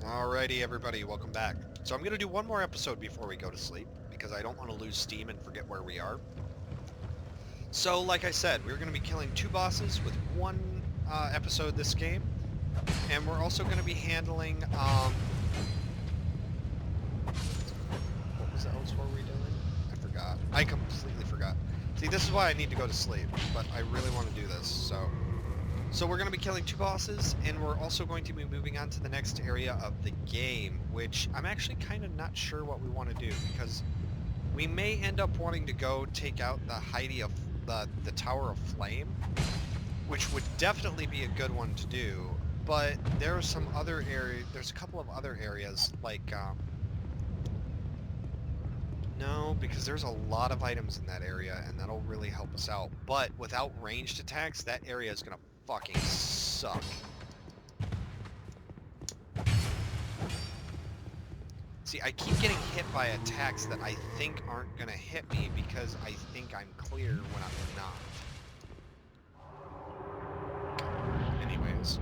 Alrighty, everybody, welcome back. So I'm going to do one more episode before we go to sleep, because I don't want to lose steam and forget where we are. So, like I said, we're going to be killing 2 bosses with one episode this game, and we're also going to be handling, what was else were we doing? I forgot. I completely forgot. See, this is why I need to go to sleep, but I really want to do this, So we're going to be killing 2 bosses, and we're also going to be moving on to the next area of the game, which I'm actually kind of not sure what we want to do, because we may end up wanting to go take out the the Tower of Flame, which would definitely be a good one to do, but there are some other areas, there's a couple of other areas, like, no, because there's a lot of items in that area, and that'll really help us out, but without ranged attacks, that area is going to fucking suck. See, I keep getting hit by attacks that I think aren't gonna hit me because I think I'm clear when I'm not. Anyways.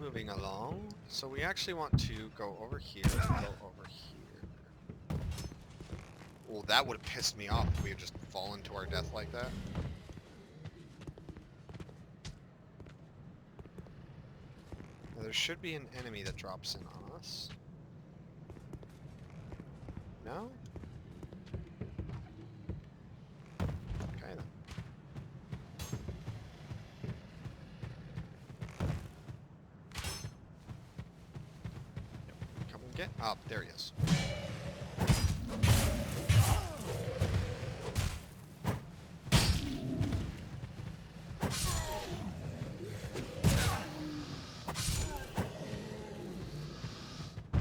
Moving along. So we actually want to go over here and go over here. Well, that would have pissed me off if we had just fallen to our death like that. Now, there should be an enemy that drops in on us. No? Okay then. Come and get up. There he is.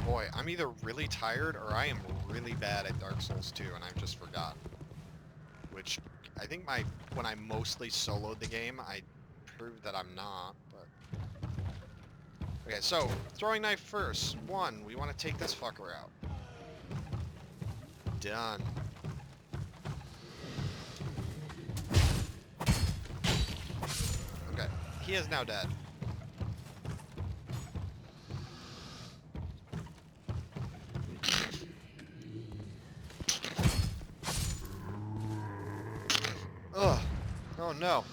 Boy, I'm either really tired or I am really bad at Dark Souls 2 and I've just forgotten. Which, I think when I mostly soloed the game, I proved that I'm not, but... Okay, so, throwing knife first. 1, we want to take this fucker out. Done. Okay, he is now dead. Ugh. Oh no.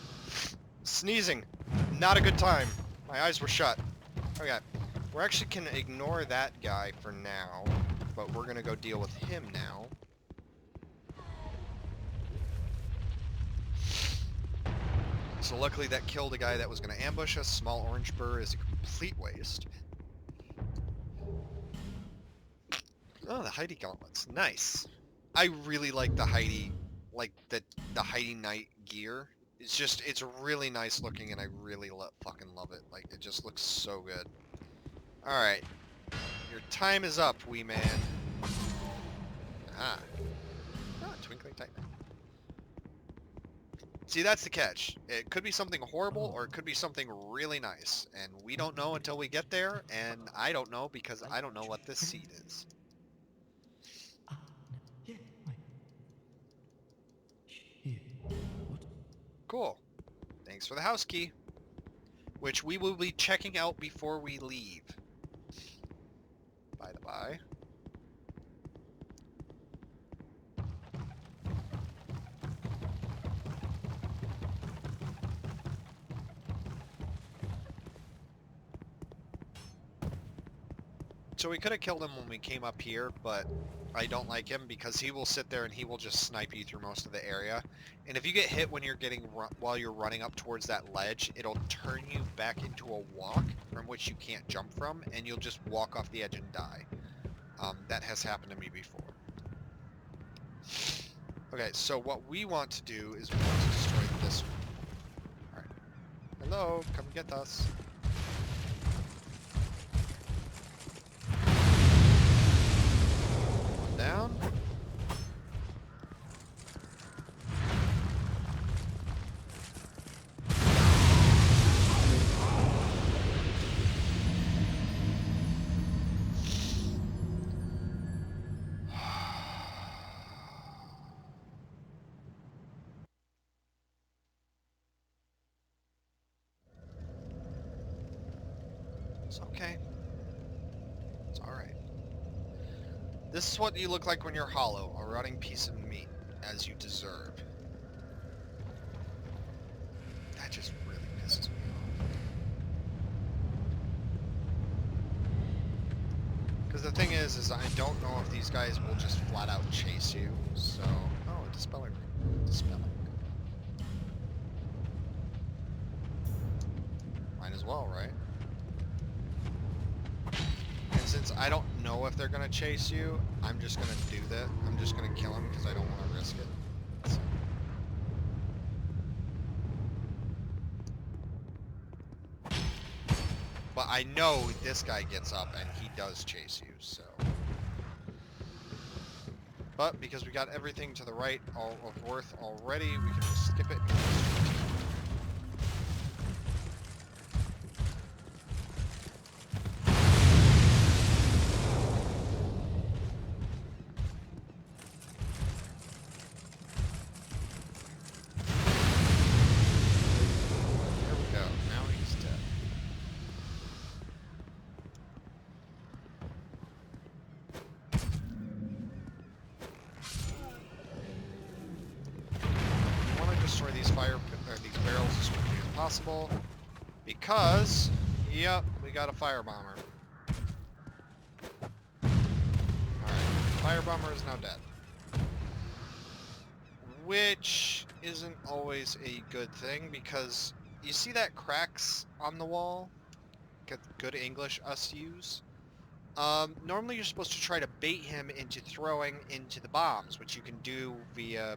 Sneezing. Not a good time. My eyes were shut. Okay. We actually can ignore that guy for now, but we're gonna go deal with him now. So luckily that killed a guy that was gonna ambush us. Small orange burr is a complete waste. Oh, the Heidi gauntlets. Nice. I really like the Heidi, like the Heidi Knight gear. It's really nice looking, and I really fucking love it. Like, it just looks so good. Alright. Your time is up, wee man. Ah. Ah, Twinkling Titan. See, that's the catch. It could be something horrible, or it could be something really nice. And we don't know until we get there, and I don't know because I don't know what this seed is. Cool. Thanks for the house key. Which we will be checking out before we leave. By the by. So we could have killed him when we came up here, but I don't like him because he will sit there and he will just snipe you through most of the area. And if you get hit when you're while you're running up towards that ledge, it'll turn you back into a walk from which you can't jump from, and you'll just walk off the edge and die. That has happened to me before. Okay, so what we want to do is we want to destroy this one. Alright. Hello, come get us. One down. It's okay. It's alright. This is what you look like when you're hollow, a rotting piece of meat, as you deserve. That just really pisses me off. Because the thing is I don't know if these guys will just flat out chase you, so... Oh, a dispelling ring. Dispelling. Might as well, right? And since I don't know if they're gonna chase you, I'm just gonna do that. I'm just gonna kill him because I don't want to risk it. So. But I know this guy gets up and he does chase you, so... But because we got everything to the right all of worth already, we can just skip it. There we go. Now he's dead. Destroy these these barrels as quickly as possible, because yep, we got a fire bomber. Alright, fire bomber is now dead, which isn't always a good thing, because you see that cracks on the wall? Good English us use. Normally you're supposed to try to bait him into throwing into the bombs, which you can do via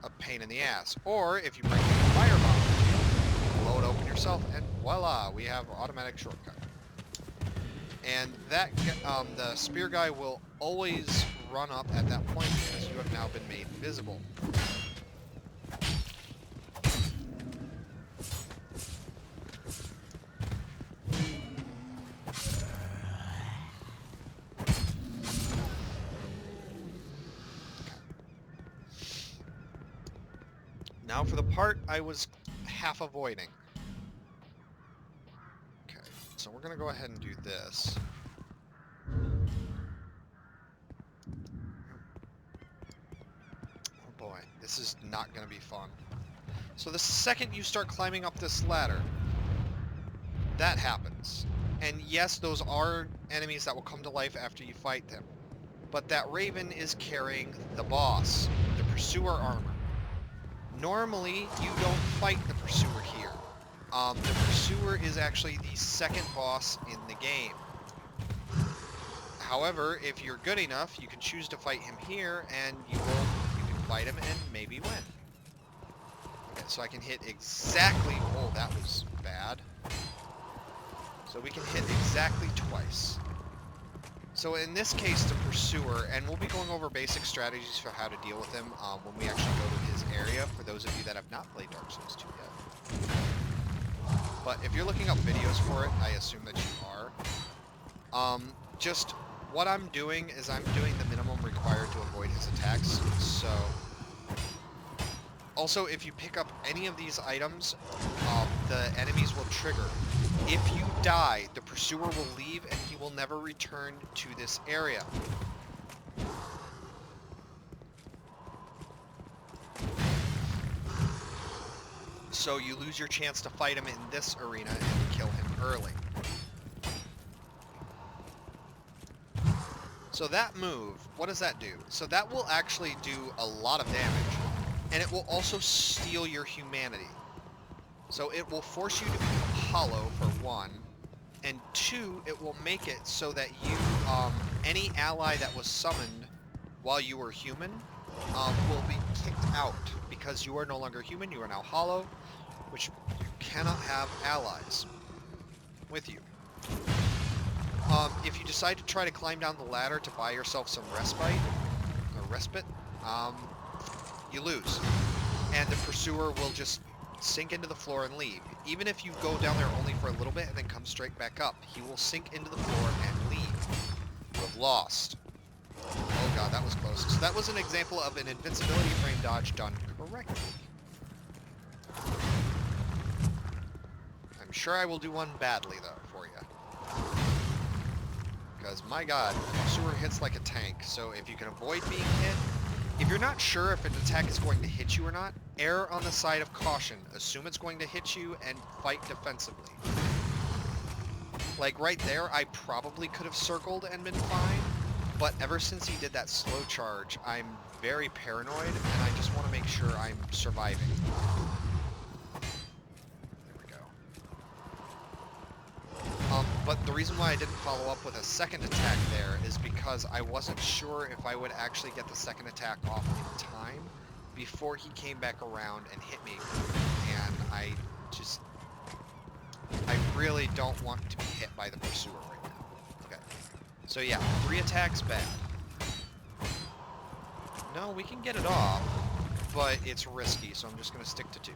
a pain in the ass. Or, if you bring in a firebomb, blow it open yourself, and voila, we have automatic shortcut. And that, the spear guy will always run up at that point because you have now been made visible. Now for the part I was half avoiding. Okay, so we're gonna go ahead and do this. Oh boy, this is not gonna be fun. So the second you start climbing up this ladder, that happens. And yes, those are enemies that will come to life after you fight them. But that Raven is carrying the boss, the Pursuer armor. Normally, you don't fight the Pursuer here. The Pursuer is actually the second boss in the game. However, if you're good enough, you can choose to fight him here, and you can fight him and maybe win. Okay, so I can hit exactly... Oh, that was bad. So we can hit exactly twice. So in this case, the Pursuer, and we'll be going over basic strategies for how to deal with him when we actually go to his area, for those of you that have not played Dark Souls 2 yet. But if you're looking up videos for it, I assume that you are. Just what I'm doing is I'm doing the minimum required to avoid his attacks, so... Also, if you pick up any of these items, the enemies will trigger. If you die, the Pursuer will leave and he will never return to this area. So you lose your chance to fight him in this arena and kill him early. So that move, what does that do? So that will actually do a lot of damage, and it will also steal your humanity. So it will force you to become hollow, for one, and two, it will make it so that you, any ally that was summoned while you were human, will be kicked out, because you are no longer human, you are now hollow, which you cannot have allies with you. If you decide to try to climb down the ladder to buy yourself some respite, you lose. And the Pursuer will just sink into the floor and leave. Even if you go down there only for a little bit and then come straight back up, he will sink into the floor and leave. You have lost. Oh god, that was close. So that was an example of an invincibility frame dodge done correctly. I'm sure I will do one badly, though, for you. Because, my god, Pursuer hits like a tank, so if you can avoid being hit, if you're not sure if an attack is going to hit you or not, err on the side of caution. Assume it's going to hit you and fight defensively. Like, right there, I probably could have circled and been fine, but ever since he did that slow charge, I'm very paranoid, and I just want to make sure I'm surviving. There we go. But the reason why I didn't follow up with a second attack there is because I wasn't sure if I would actually get the second attack off in time before he came back around and hit me, and I really don't want to be hit by the Pursuer right now. Okay. So yeah, 3 attacks bad. No, we can get it off, but it's risky, so I'm just going to stick to 2.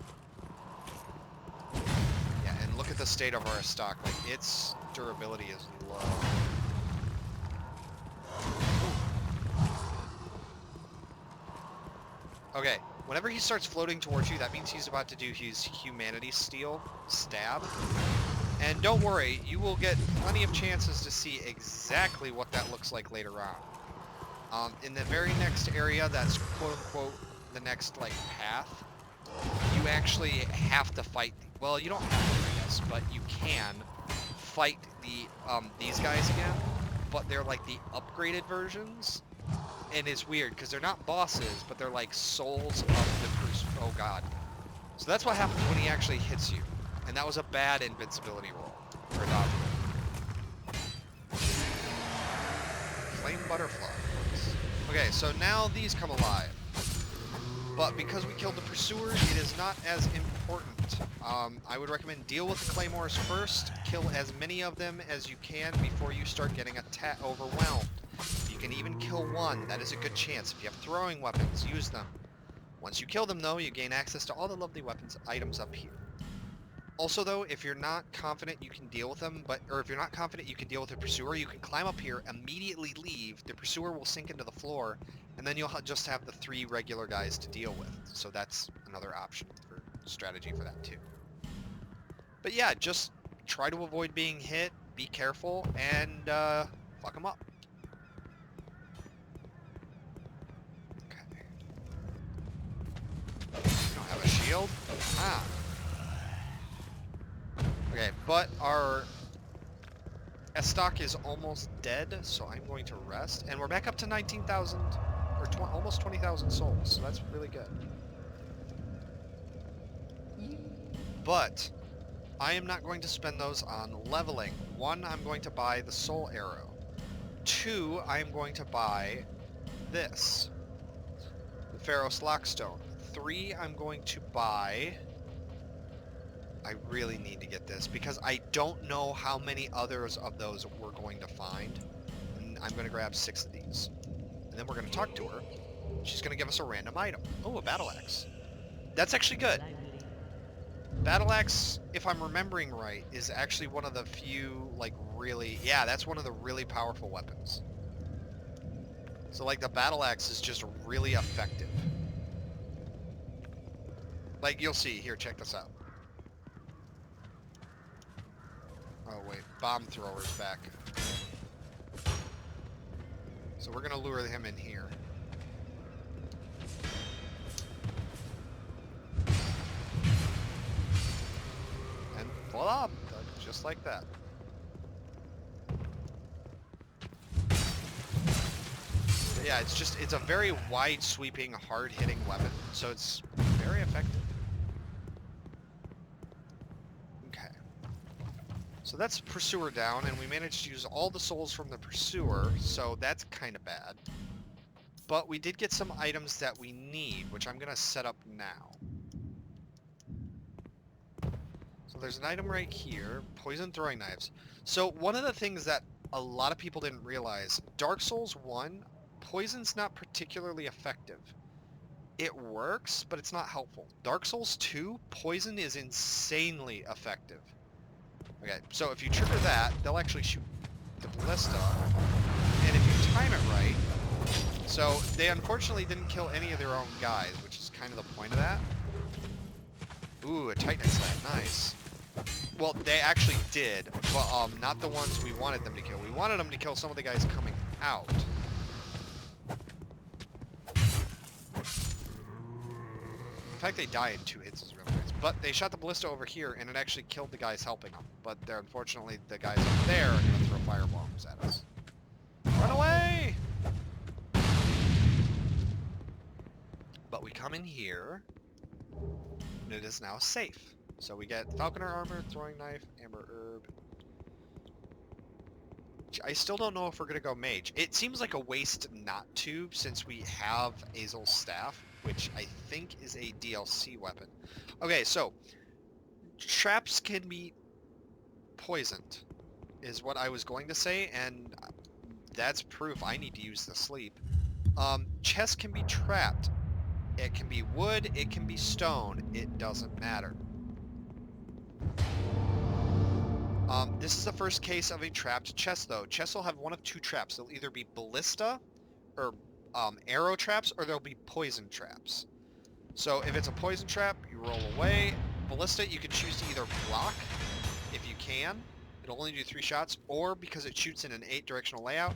Yeah, and look at the state of our stock. Like, its durability is low. Okay, whenever he starts floating towards you, that means he's about to do his Humanity Steal stab. And don't worry, you will get plenty of chances to see exactly what that looks like later on. In the very next area, that's quote-unquote the next, like, path, you actually have to fight, well, you don't have to, I guess, but you can fight these guys again, but they're like the upgraded versions, and it's weird, because they're not bosses, but they're like souls of the person. Oh god. So that's what happens when he actually hits you, and that was a bad invincibility roll, or dodge roll. Flame Butterfly. Okay, so now these come alive. But because we killed the Pursuer, it is not as important. I would recommend deal with the Claymores first, kill as many of them as you can before you start getting overwhelmed. You can even kill 1, that is a good chance. If you have throwing weapons, use them. Once you kill them though, you gain access to all the lovely weapons items up here. Also though, if you're not confident you can deal with them, or if you're not confident you can deal with the Pursuer, you can climb up here, immediately leave, the Pursuer will sink into the floor, and then you'll just have the 3 regular guys to deal with. So that's another option for strategy for that too. But yeah, just try to avoid being hit, be careful, and fuck them up. Okay. You don't have a shield? Ah. Okay, but our stock is almost dead, so I'm going to rest. And we're back up to 19,000, or almost 20,000 souls, so that's really good. But I am not going to spend those on leveling. 1, I'm going to buy the Soul Arrow. 2, I am going to buy this, the Pharos Lockstone. 3, I'm going to buy... I really need to get this, because I don't know how many others of those we're going to find. And I'm going to grab 6 of these. And then we're going to talk to her. She's going to give us a random item. Oh, a Battle Axe. That's actually good. Battle Axe, if I'm remembering right, is actually one of the few, like, really... Yeah, that's one of the really powerful weapons. So, like, the Battle Axe is just really effective. Like, you'll see. Here, check this out. Oh wait, bomb thrower's back. So we're gonna lure him in here. And voila! Just like that. But yeah, it's a very wide sweeping, hard hitting weapon. So it's very effective. So that's Pursuer down, and we managed to use all the souls from the Pursuer, so that's kind of bad. But we did get some items that we need, which I'm going to set up now. So there's an item right here, poison throwing knives. So one of the things that a lot of people didn't realize, Dark Souls 1, poison's not particularly effective. It works, but it's not helpful. Dark Souls 2, poison is insanely effective. Okay, so if you trigger that, they'll actually shoot the ballista, and if you time it right, so they unfortunately didn't kill any of their own guys, which is kind of the point of that. Ooh, a Titan slab, nice. Well, they actually did, but not the ones we wanted them to kill. We wanted them to kill some of the guys coming out. In fact, they died in 2 hits is really nice. But they shot the ballista over here, and it actually killed the guys helping them. But they're, unfortunately, the guys up there are going to throw firebombs at us. Run away! But we come in here, and it is now safe. So we get falconer armor, throwing knife, amber herb. I still don't know if we're going to go mage. It seems like a waste not to, since we have Azel's staff, which I think is a DLC weapon. Okay, so traps can be poisoned, is what I was going to say, and that's proof I need to use the sleep. Chests can be trapped. It can be wood, it can be stone, it doesn't matter. This is the first case of a trapped chest, though. Chests will have one of 2 traps. They'll either be ballista, or arrow traps, or they'll be poison traps. So if it's a poison trap, you roll away. Ballista, you can choose to either block, if you can. It'll only do 3 shots, or because it shoots in an 8-directional layout,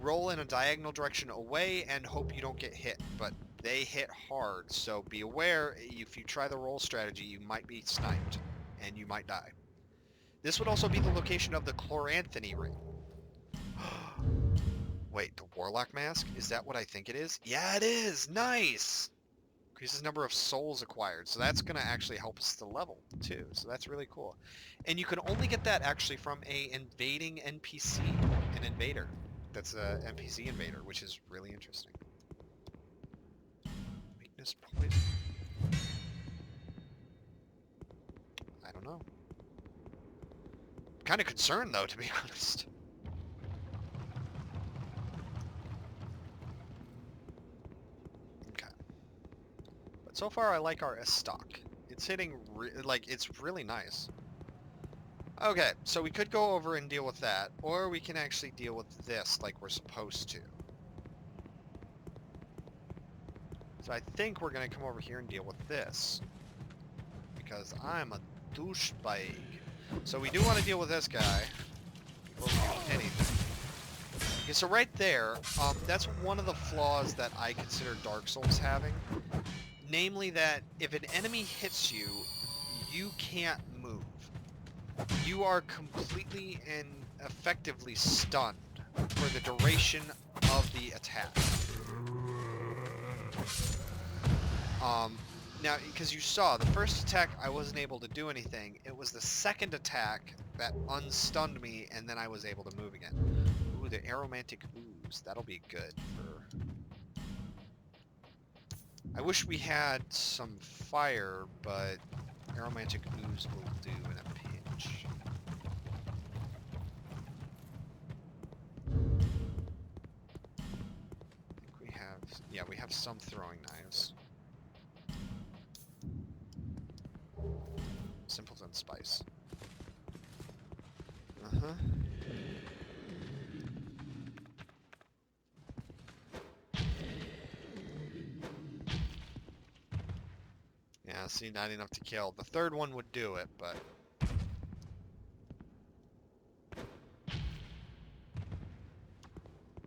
roll in a diagonal direction away and hope you don't get hit. But they hit hard, so be aware, if you try the roll strategy, you might be sniped, and you might die. This would also be the location of the Chloranthony ring. Wait, the Warlock mask? Is that what I think it is? Yeah, it is! Nice! Increases number of souls acquired, so that's going to actually help us to level, too. So that's really cool. And you can only get that, actually, from a invading NPC, an invader. That's a NPC invader, which is really interesting. Weakness poison. I don't know. Kind of concerned, though, to be honest. Okay. But so far, I like our stock. It's hitting, it's really nice. Okay, so we could go over and deal with that, or we can actually deal with this like we're supposed to. So I think we're going to come over here and deal with this. Because I'm a douchebag. So we do want to deal with this guy before we do anything. Okay, so right there, that's one of the flaws that I consider Dark Souls having. Namely that if an enemy hits you, you can't move. You are completely and effectively stunned for the duration of the attack. Now, because you saw, the first attack I wasn't able to do anything. It was the second attack that unstunned me, and then I was able to move again. Ooh, the aromantic ooze. That'll be good for... I wish we had some fire, but aromantic ooze will do in a pinch. I think we have... Yeah, we have some throwing knives. Simpleton spice. Uh-huh. Yeah, see, not enough to kill. The third one would do it, but...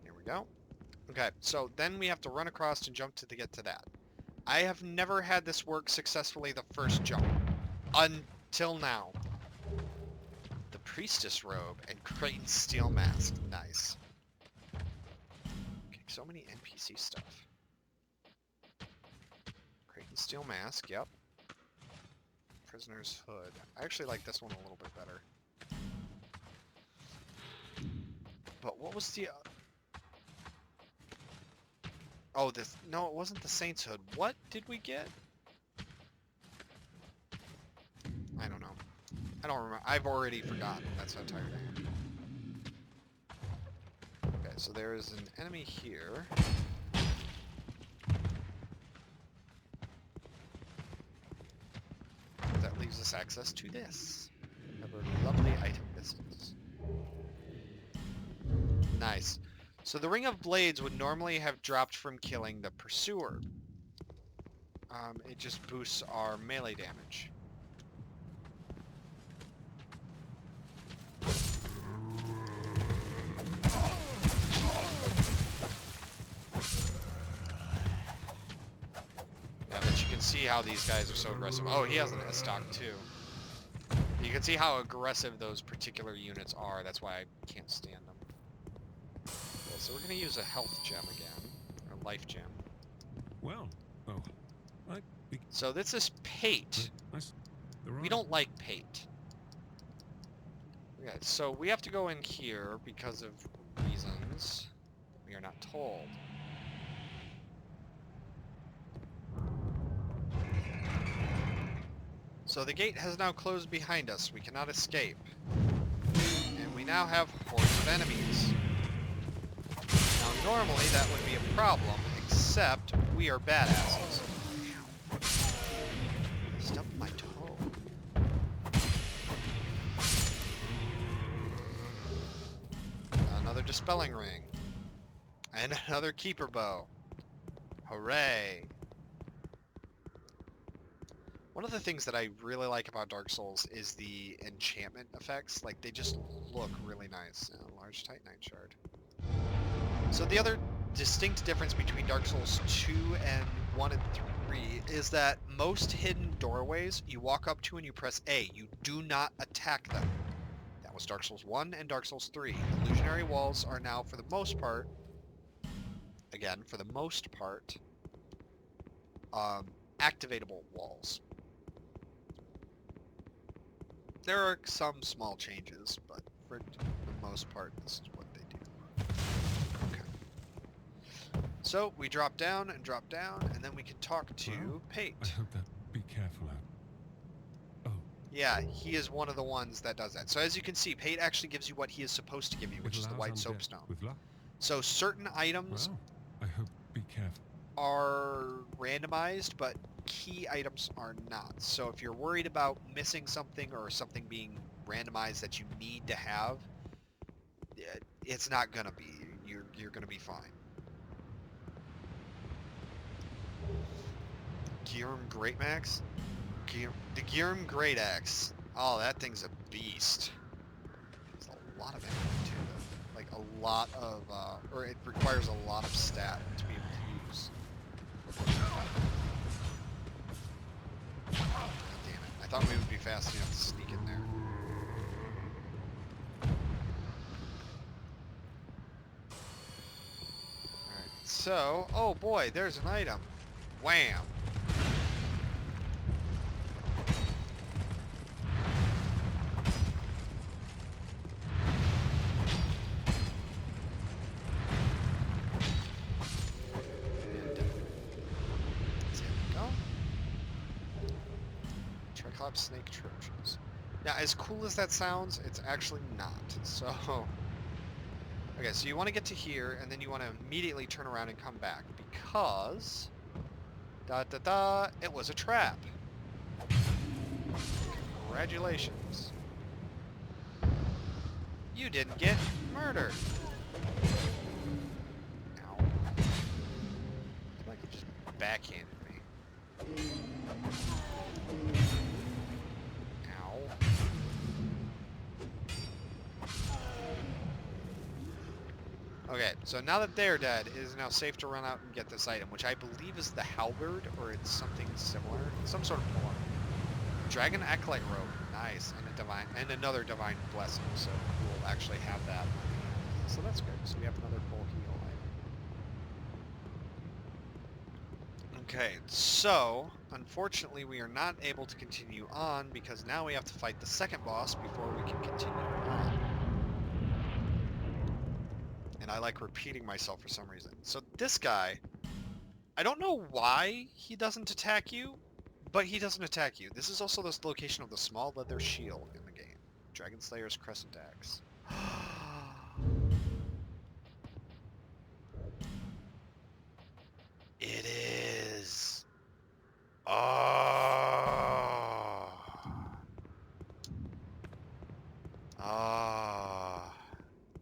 Here we go. Okay, so then we have to run across and jump to get to that. I have never had this work successfully the first jump. Until now. The Priestess Robe and Creighton's Steel Mask. Nice. Okay, so many NPC stuff. Creighton's Steel Mask, yep. Prisoner's Hood. I actually like this one a little bit better. But what was the... Oh, this... No, it wasn't the Saint's Hood. What did we get? I don't know. I don't remember. I've already forgotten. That's how tired I am. Okay, so there is an enemy here. That leaves us access to this. A lovely item this is. Nice. So the Ring of Blades would normally have dropped from killing the Pursuer. It just boosts our melee damage. see how these guys are so aggressive. Oh, he has an S-stock too. You can see how aggressive those particular units are. That's why I can't stand them. Okay, so we're going to use a health gem again. Or life gem. Well, oh, so this is pate. We don't like pate. Okay, so we have to go in here because of reasons we are not told. So the gate has now closed behind us. We cannot escape. And we now have hordes of enemies. Now normally that would be a problem, except we are badasses. Stubbed my toe. Another dispelling ring. And another keeper bow. Hooray! One of the things that I really like about Dark Souls is the enchantment effects. Like, they just look really nice. Large Titanite shard. So the other distinct difference between Dark Souls 2 and 1 and 3 is that most hidden doorways you walk up to and you press A. You do not attack them. That was Dark Souls 1 and Dark Souls 3. Illusionary walls are now, for the most part, again, for the most part, activatable walls. There are some small changes, but for the most part, this is what they do. Okay. So, we drop down, and then we can talk to Pate. I hope that... Be careful out. Oh. Yeah, he is one of the ones that does that. So as you can see, Pate actually gives you what he is supposed to give you, which is the white soapstone. With luck. So certain items I hope be careful. Are randomized, but key items are not. So if you're worried about missing something or something being randomized that you need to have, it's not gonna be. You're gonna be fine. Gyurm Great Max? The Gyurm Great Axe. Oh, that thing's a beast. There's a lot of ammo too, though. Like a lot of, or it requires a lot of stat to be able to use. God damn it. I thought we would be fast enough to sneak in there. Alright, so, oh boy, there's an item. Wham! Snake Trojans. Now, as cool as that sounds, it's actually not. So, okay, so you want to get to here, and then you want to immediately turn around and come back, because, it was a trap. Congratulations. You didn't get murdered. Ow. I feel like you just backhanded me. Okay, so now that they're dead, it is now safe to run out and get this item, which I believe is the halberd, or it's something similar. Some sort of form. Dragon Acolyte Robe. Nice. And another Divine Blessing, so we'll actually have that. So that's good. So we have another full heal item. Okay, so, unfortunately we are not able to continue on, because now we have to fight the second boss before we can continue on. And I like repeating myself for some reason. So this guy, I don't know why he doesn't attack you, but he doesn't attack you. This is also the location of the small leather shield in the game. Dragon Slayer's Crescent Axe. It is. Oh. Oh.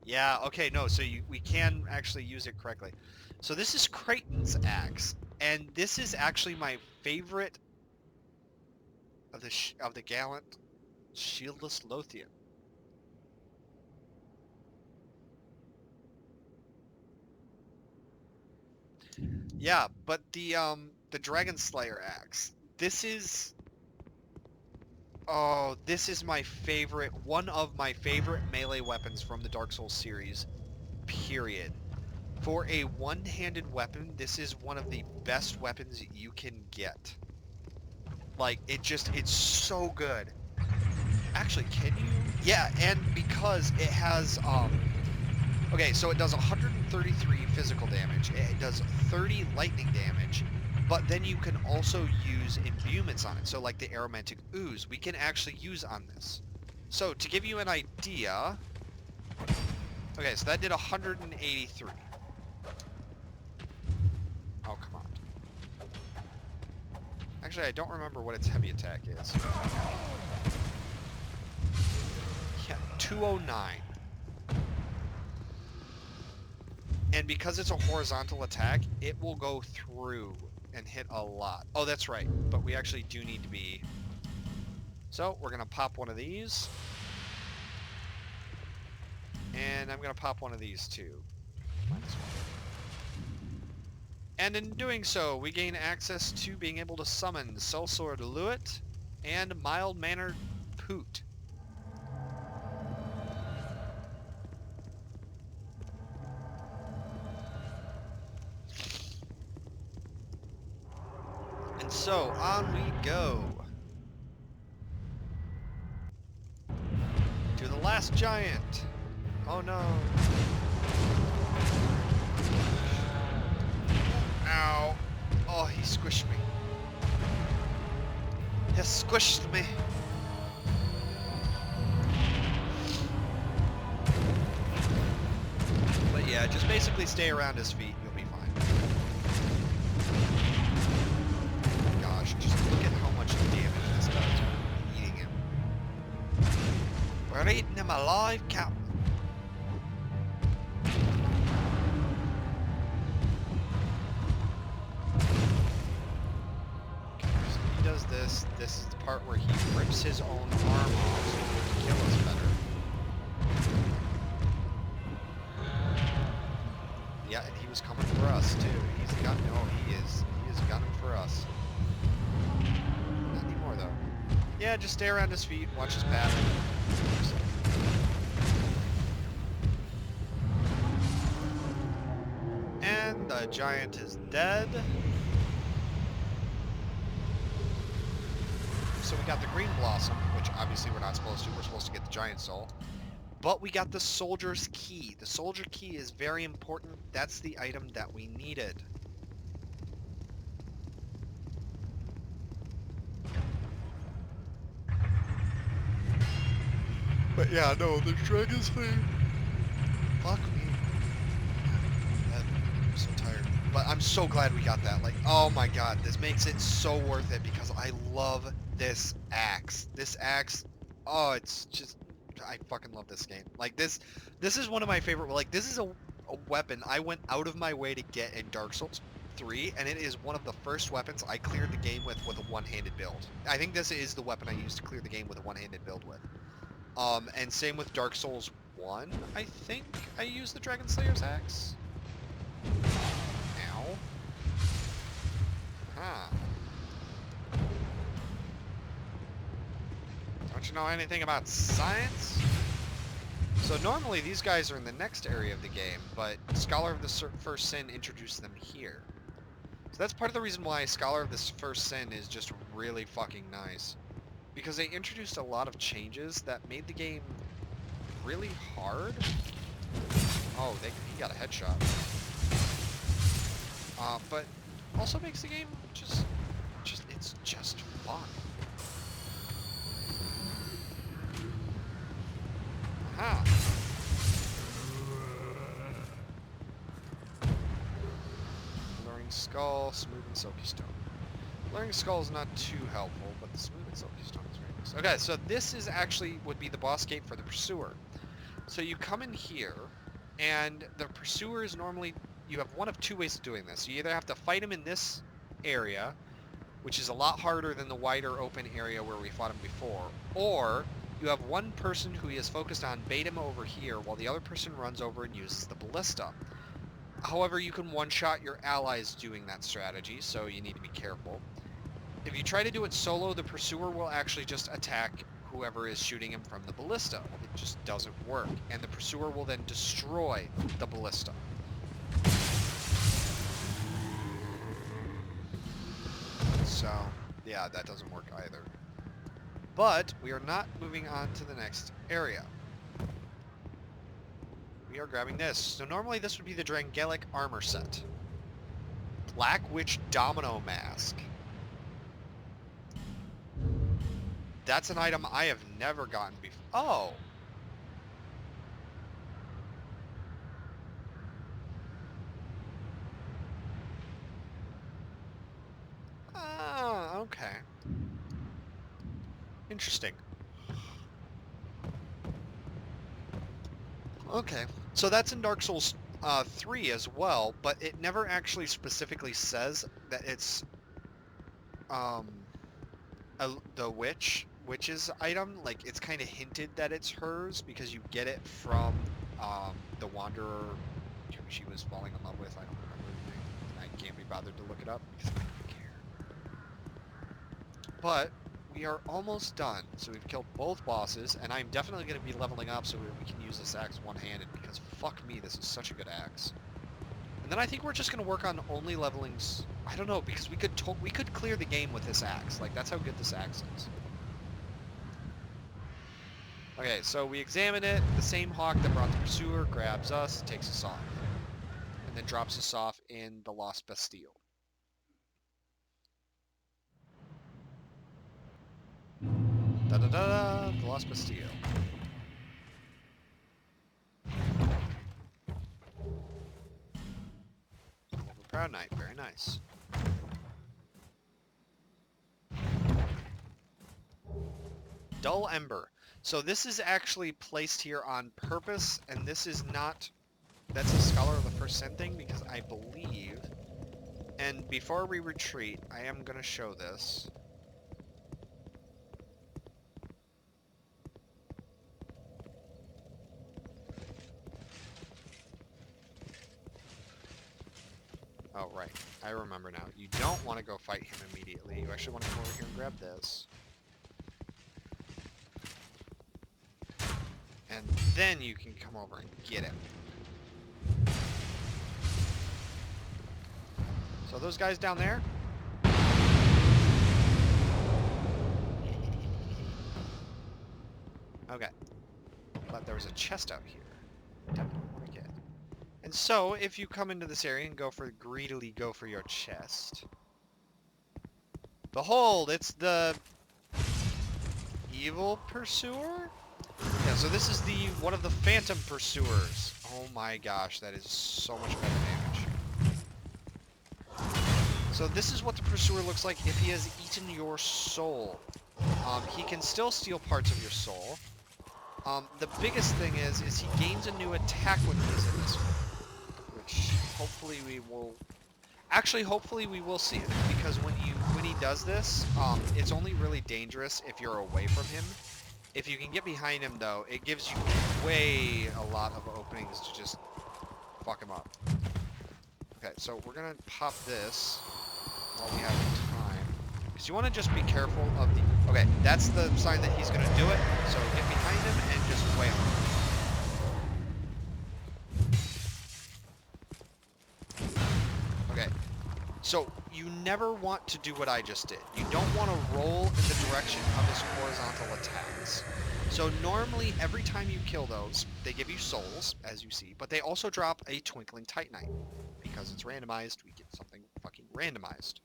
Yeah, okay, no, so we can actually use it correctly. So this is Creighton's axe, and this is actually my favorite of the gallant shieldless Lothian. Yeah, but the Dragon Slayer axe, This is... Oh, this is my favorite, one of my favorite melee weapons from the Dark Souls series, period. For a one-handed weapon, this is one of the best weapons you can get. Like, it's so good. Actually, can you? Yeah, and because it has, okay, so it does 133 physical damage, it does 30 lightning damage, but then you can also use imbuements on it. So like the aromantic ooze, we can actually use on this. So to give you an idea, okay, so that did 183. Oh, come on. Actually, I don't remember what its heavy attack is. Yeah, 209. And because it's a horizontal attack, it will go through and hit a lot. Oh, that's right. But we actually do need to be... So, we're going to pop one of these. And I'm going to pop one of these too. Minus one. And in doing so, we gain access to being able to summon Sellsword Luet and Mild-Mannered Poot. And so, on we go. To the last giant. Oh no. Ow. Oh, he squished me. He squished me. But yeah, just basically stay around his feet, you'll be fine. Gosh, just look at how much damage this does. We're eating him. We're eating him alive, Captain. Does this. This is the part where he rips his own arm off so he can kill us better. Yeah, and he was coming for us too. He's got he is gunning for us. Not anymore though. Yeah, just stay around his feet, watch his pattern. And the giant is dead. So we got the green blossom, which obviously we're not supposed to. We're supposed to get the giant soul. But we got the soldier's key. The soldier key is very important. That's the item that we needed. But yeah, no, the dragon's thing. Fuck me. I'm so tired. But I'm so glad we got that. Like, oh my god, this makes it so worth it because I love this axe. This axe, oh, it's just, I fucking love this game. Like, this is one of my favorite, like, this is a weapon I went out of my way to get in Dark Souls 3, and it is one of the first weapons I cleared the game with a one-handed build. I think this is the weapon I used to clear the game with a one-handed build with. And same with Dark Souls 1, I think I used the Dragon Slayer's axe. Ow. Huh. Don't you know anything about science? So normally these guys are in the next area of the game, but Scholar of the First Sin introduced them here. So that's part of the reason why Scholar of the First Sin is just really fucking nice. Because they introduced a lot of changes that made the game really hard. Oh, he got a headshot. But also makes the game it's just fun. Aha. Luring Skull, Smooth and Silky Stone. Luring Skull is not too helpful, but the Smooth and Silky Stone is very nice. Okay, so this is actually would be the boss gate for the Pursuer. So you come in here, and the Pursuer is normally, you have one of two ways of doing this. You either have to fight him in this area, which is a lot harder than the wider open area where we fought him before, or you have one person who he is focused on bait him over here while the other person runs over and uses the ballista. However, you can one-shot your allies doing that strategy, so you need to be careful. If you try to do it solo, the pursuer will actually just attack whoever is shooting him from the ballista. It just doesn't work. And the pursuer will then destroy the ballista. So, yeah, that doesn't work either. But we are not moving on to the next area. We are grabbing this. So normally this would be the Drangelic armor set. Black Witch Domino Mask. That's an item I have never gotten before. Oh! Ah, okay. Interesting. Okay, so that's in Dark Souls 3 as well, but it never actually specifically says that it's the witch's item. Like, it's kind of hinted that it's hers because you get it from the wanderer who she was falling in love with. I don't remember his name. I can't be bothered to look it up because I don't care. But we are almost done. So we've killed both bosses, and I'm definitely going to be leveling up so we can use this axe one-handed, because fuck me, this is such a good axe. And then I think we're just going to work on only leveling... I don't know, because we could clear the game with this axe. Like, that's how good this axe is. Okay, so we examine it. The same hawk that brought the pursuer grabs us, takes us off, and then drops us off in the Lost Bastille. Da-da-da-da, the Lost Bastille. Proud Knight, very nice. Dull Ember. So this is actually placed here on purpose, and this is not... That's a Scholar of the First Sin thing, because I believe... And before we retreat, I am going to show this. Oh, right. I remember now. You don't want to go fight him immediately. You actually want to come over here and grab this. And then you can come over and get him. So those guys down there? Okay. But there was a chest out here. Definitely want to get. And so, if you come into this area and greedily go for your chest. Behold, it's the evil pursuer? Yeah, so this is one of the phantom pursuers. Oh my gosh, that is so much better damage. So this is what the pursuer looks like if he has eaten your soul. He can still steal parts of your soul. The biggest thing is he gains a new attack when he's in this one. Which hopefully we will... Actually, hopefully we will see it, because when he does this, it's only really dangerous if you're away from him. If you can get behind him, though, it gives you a lot of openings to just fuck him up. Okay, so we're gonna pop this while we have time, because you want to just be careful of the... Okay, that's the sign that he's gonna do it, so get behind him and just wail him. Okay, so you never want to do what I just did. You don't want to roll in the direction of his horizontal attacks. So normally, every time you kill those, they give you souls, as you see, but they also drop a Twinkling Titanite. Because it's randomized, we get something fucking randomized.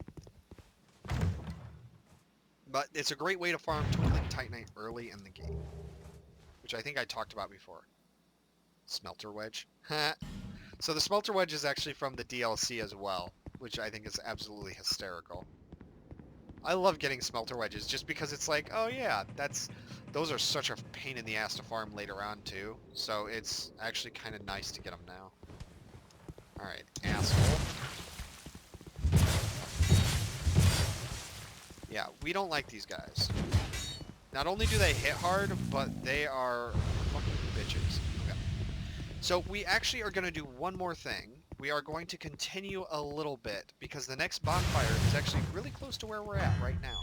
But it's a great way to farm Twinkling Titanite early in the game. Which I think I talked about before. Smelter Wedge. So the Smelter Wedge is actually from the DLC as well, which I think is absolutely hysterical. I love getting Smelter Wedges just because it's like, oh yeah, those are such a pain in the ass to farm later on too. So it's actually kind of nice to get them now. Alright, asshole. Yeah, we don't like these guys. Not only do they hit hard, but they are fucking bitches. Okay. So we actually are going to do one more thing, we are going to continue a little bit because the next bonfire is actually really close to where we're at right now.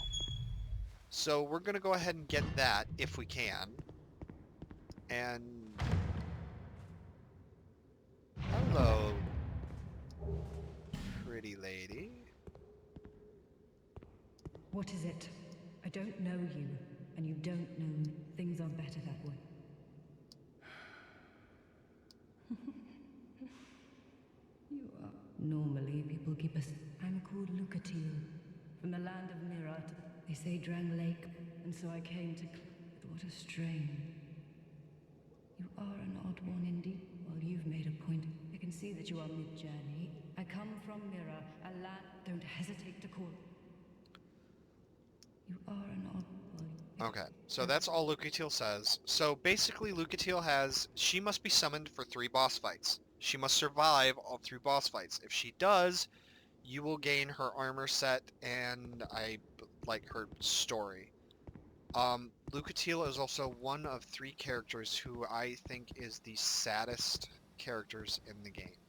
So we're going to go ahead and get that if we can. And... hello, pretty lady. What is it? I don't know you, and you don't know me. Things are better that way. You are. Normally, people keep us. I'm called Lucatil, from the land of Mirat. They say Drang Lake, and so I came to. But what a strain. You are an odd one indeed. Well, you've made a point. I can see that you are mid-journey. I come from Mira, a land. Don't hesitate to call. You are an odd boy. Okay, so that's all Lucatil says. So basically Lucatil has, she must be summoned for 3 boss fights. She must survive all 3 boss fights. If she does, you will gain her armor set and like her story. Lucatil is also one of 3 characters who I think is the saddest characters in the game.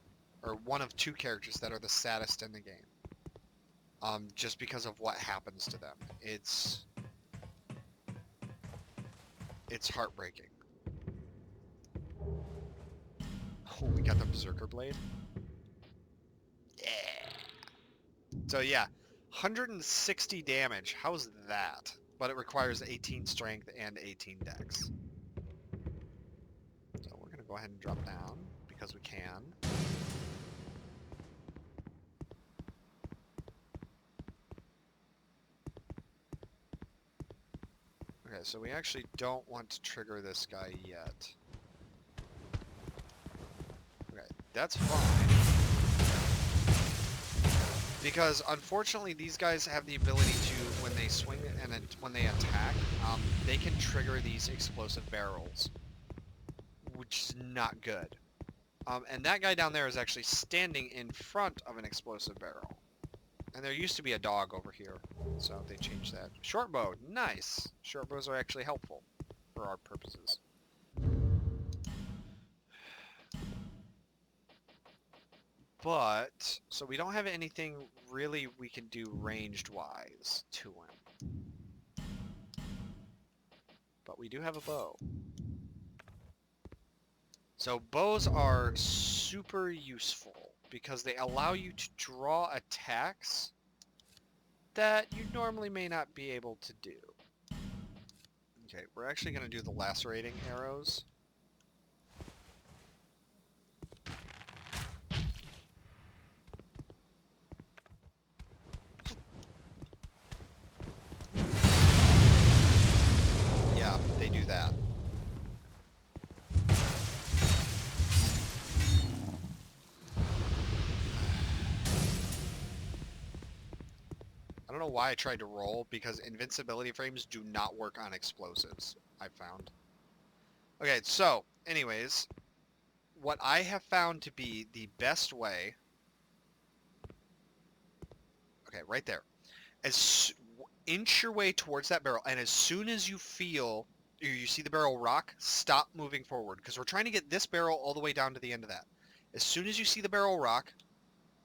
Or one of 2 characters that are the saddest in the game. Just because of what happens to them. It's heartbreaking. Oh, we got the Berserker Blade? Yeah! So yeah, 160 damage. How's that? But it requires 18 strength and 18 dex. So we're gonna go ahead and drop down, because we can. Okay, so we actually don't want to trigger this guy yet. Okay, that's fine. Because unfortunately these guys have the ability to, when they swing and when they attack, they can trigger these explosive barrels. Which is not good. And that guy down there is actually standing in front of an explosive barrel. And there used to be a dog over here, so they changed that. Short bow, nice! Short bows are actually helpful for our purposes. But, so we don't have anything really we can do ranged-wise to him. But we do have a bow. So bows are super useful because they allow you to draw attacks that you normally may not be able to do. Okay, we're actually going to do the lacerating arrows. Yeah, they do that. I don't know why I tried to roll, because invincibility frames do not work on explosives, I've found. Okay, so, anyways, what I have found to be the best way... Okay, right there. Inch your way towards that barrel, and as soon as you feel, or you see the barrel rock, stop moving forward, because we're trying to get this barrel all the way down to the end of that. As soon as you see the barrel rock,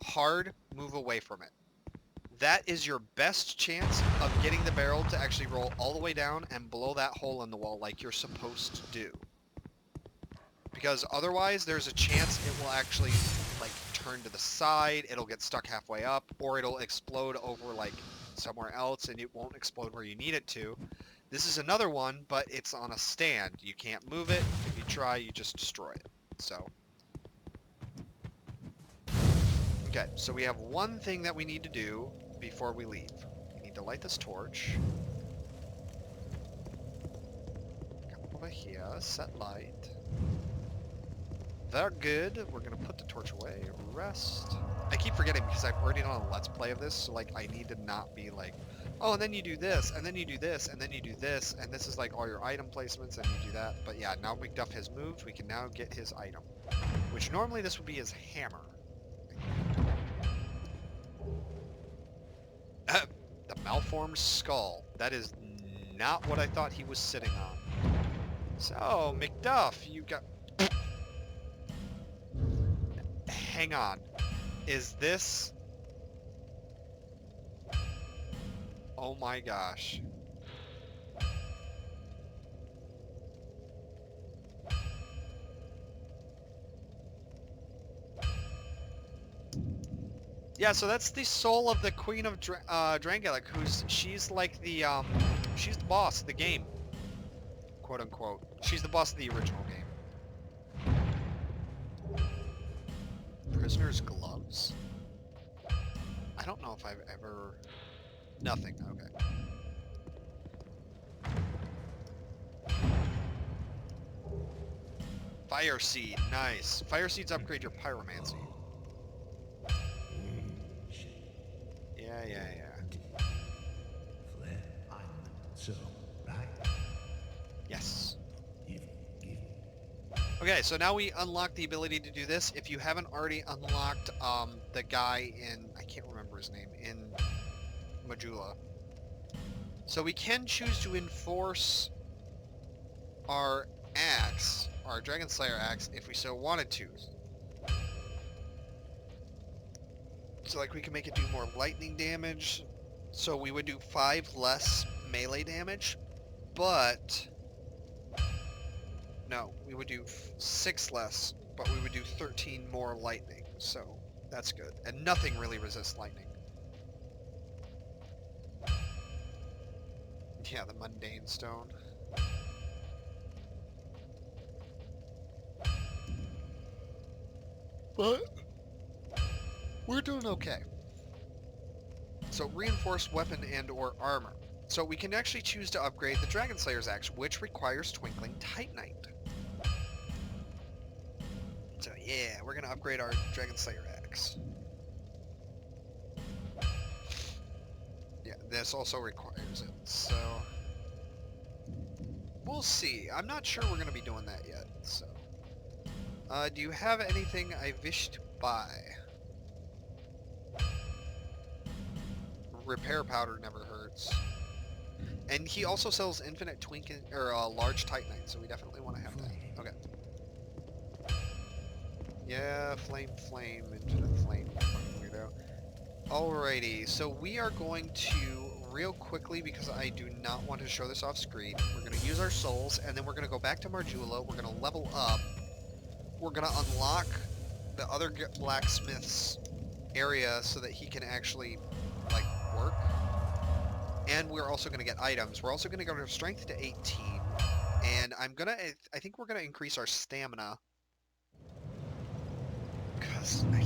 hard move away from it. That is your best chance of getting the barrel to actually roll all the way down and blow that hole in the wall like you're supposed to do. Because otherwise, there's a chance it will actually, like, turn to the side, it'll get stuck halfway up, or it'll explode over, like, somewhere else, and it won't explode where you need it to. This is another one, but it's on a stand. You can't move it. If you try, you just destroy it. So... Okay, so we have one thing that we need to do before we leave. We need to light this torch. Come over here, set light. They're good. We're gonna put the torch away. Rest. I keep forgetting because I've already done a let's play of this, so like I need to not be like, oh, and then you do this, and then you do this, and then you do this, and this is like all your item placements, and you do that. But yeah, now McDuff has moved. We can now get his item, which normally this would be his hammer. The malformed skull. That is not what I thought he was sitting on. So, McDuff, you got... Hang on. Is this... Oh my gosh. Yeah, so that's the soul of the Queen of Drangelic, she's like the, she's the boss of the game. Quote unquote. She's the boss of the original game. Prisoner's gloves? I don't know if I've ever... Nothing, okay. Fire Seed, nice. Fire Seeds upgrade your pyromancy. Yeah. So, right? Yes. Give. Okay, so now we unlock the ability to do this. If you haven't already unlocked the guy in, I can't remember his name, in Majula. So we can choose to enforce our axe, our Dragon Slayer axe, if we so wanted to. So like we can make it do more lightning damage. So we would do 5 less melee damage, but no, we would do 6 less, but we would do 13 more lightning. So that's good. And nothing really resists lightning. Yeah, the mundane stone. But we're doing okay. So reinforced weapon and or armor. So we can actually choose to upgrade the Dragon Slayer's axe, which requires Twinkling Titanite. So yeah, we're gonna upgrade our Dragon Slayer axe. Yeah, this also requires it, so we'll see. I'm not sure we're gonna be doing that yet, so. Do you have anything I wish to buy? Repair powder never hurts. And he also sells infinite twinking or large titanite, so we definitely want to have that. Okay. Yeah, flame, infinite flame, weirdo. Alrighty, so we are going to real quickly, because I do not want to show this off screen. We're going to use our souls, and then we're going to go back to Marjula. We're going to level up. We're going to unlock the other blacksmith's area so that he can actually, like, work. And we're also going to get items. We're also going to go to strength to 18. And I think we're going to increase our stamina. Because I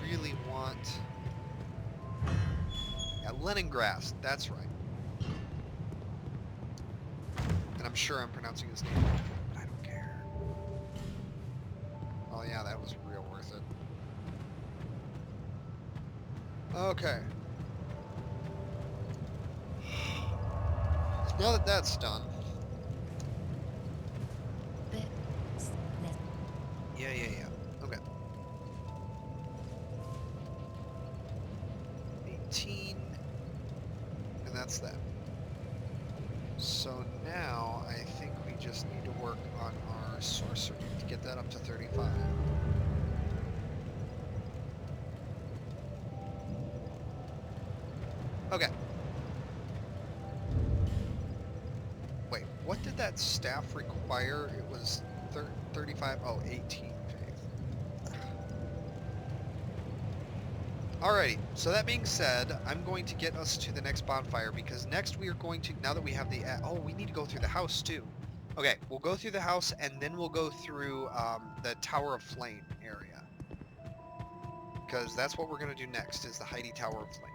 really want... Yeah, Leningrad, that's right. And I'm sure I'm pronouncing his name wrong, but I don't care. Oh yeah, that was real worth it. Okay. Now that that's done. Yeah. Okay. 18. And that's that. So now I think we just need to work on our sorcery to get that up to 35. Okay. Wait, what did that staff require? It was 35, oh, 18 faith. Alrighty, so that being said, I'm going to get us to the next bonfire, because next we are going to, now that we have the, oh, we need to go through the house too. Okay, we'll go through the house, and then we'll go through the Tower of Flame area. Because that's what we're going to do next, is the Heidi Tower of Flame.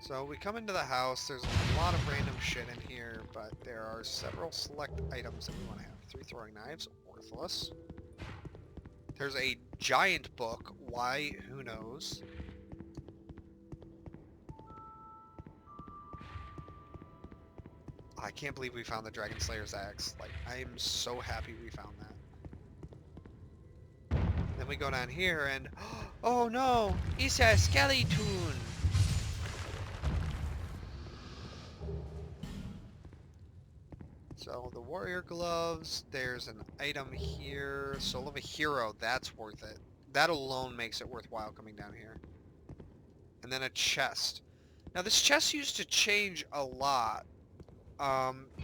So we come into the house, there's a lot of random shit in here, but there are several select items that we want to have. 3 throwing knives, worthless. There's a giant book, why, who knows. I can't believe we found the Dragon Slayer's axe. Like, I am so happy we found that. Then we go down here and, oh no, it's a skeleton! So the warrior gloves, there's an item here, soul of a hero, that's worth it. That alone makes it worthwhile coming down here. And then a chest. Now this chest used to change a lot.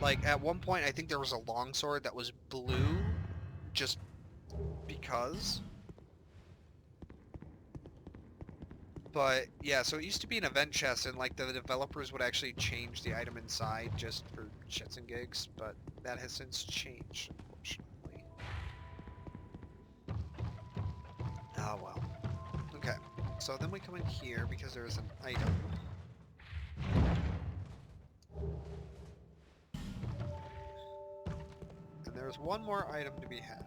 Like at one point I think there was a longsword that was blue, just because. But yeah, so it used to be an event chest, and like the developers would actually change the item inside just for shits and gigs, but that has since changed, unfortunately. Oh well. Okay, so then we come in here because there is an item. And there's one more item to be had.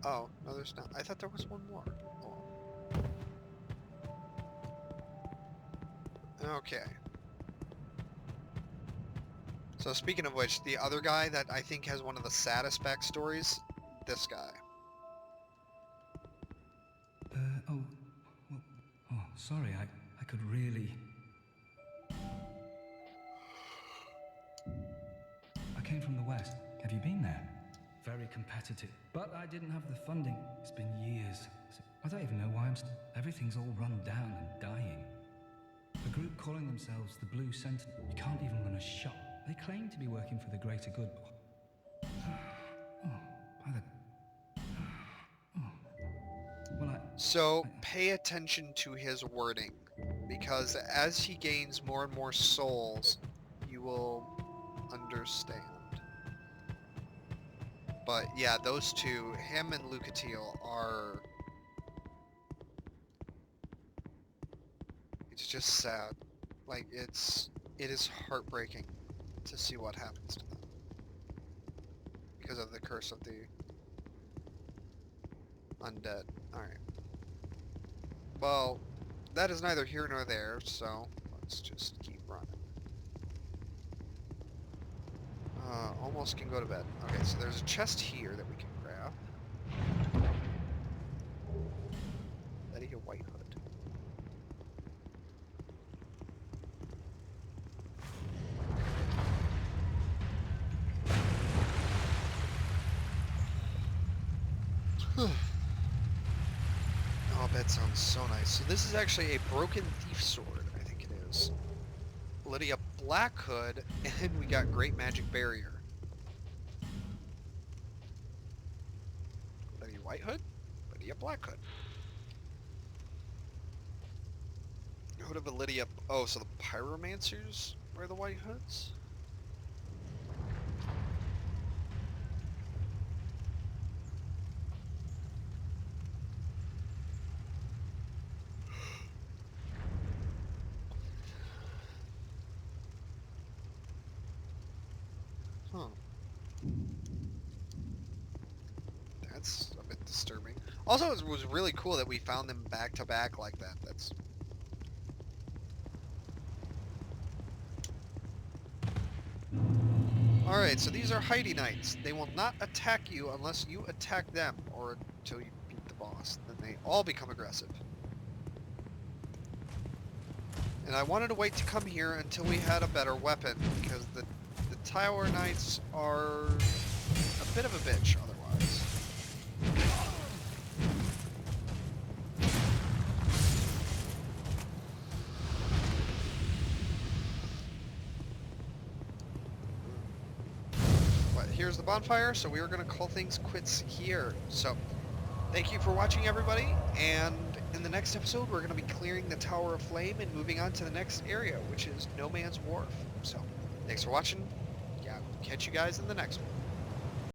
Oh, no there's not. I thought there was one more. Oh. Okay. So speaking of which, the other guy that I think has one of the saddest backstories, this guy. Oh, well, oh, sorry, I could really... I came from the West. Have you been there? Very competitive. But I didn't have the funding. It's been years. I don't even know why everything's all run down and dying. A group calling themselves the Blue Sentinel. You can't even run a shop. They claim to be working for the greater good. Oh, by the... Oh. Well, So pay attention to his wording, because as he gains more and more souls, you will understand. But yeah, those two, him and Lucatiel, are... It's just sad. Like, it is heartbreaking to see what happens to them. Because of the curse of the undead. Alright. Well, that is neither here nor there, so let's just keep running. Almost can go to bed. Okay, so there's a chest here that we can grab. Letty a White Hood. Oh, that sounds so nice. So this is actually a broken thief sword, I think it is. Lydia Black Hood, and we got Great Magic Barrier. Lydia White Hood, Lydia Black Hood. Hood of a Lydia... Oh, so the Pyromancers wear the White Hoods? Huh. That's a bit disturbing. Also, it was really cool that we found them back to back like that. That's... Alright, so these are Heidi Knights. They will not attack you unless you attack them, or until you beat the boss. Then they all become aggressive. And I wanted to wait to come here until we had a better weapon, because the Tower Knights are a bit of a bitch otherwise. But here's the bonfire, so we are going to call things quits here. So, thank you for watching, everybody, and in the next episode we're going to be clearing the Tower of Flame and moving on to the next area, which is No Man's Wharf. So, thanks for watching. Yeah, catch you guys in the next one.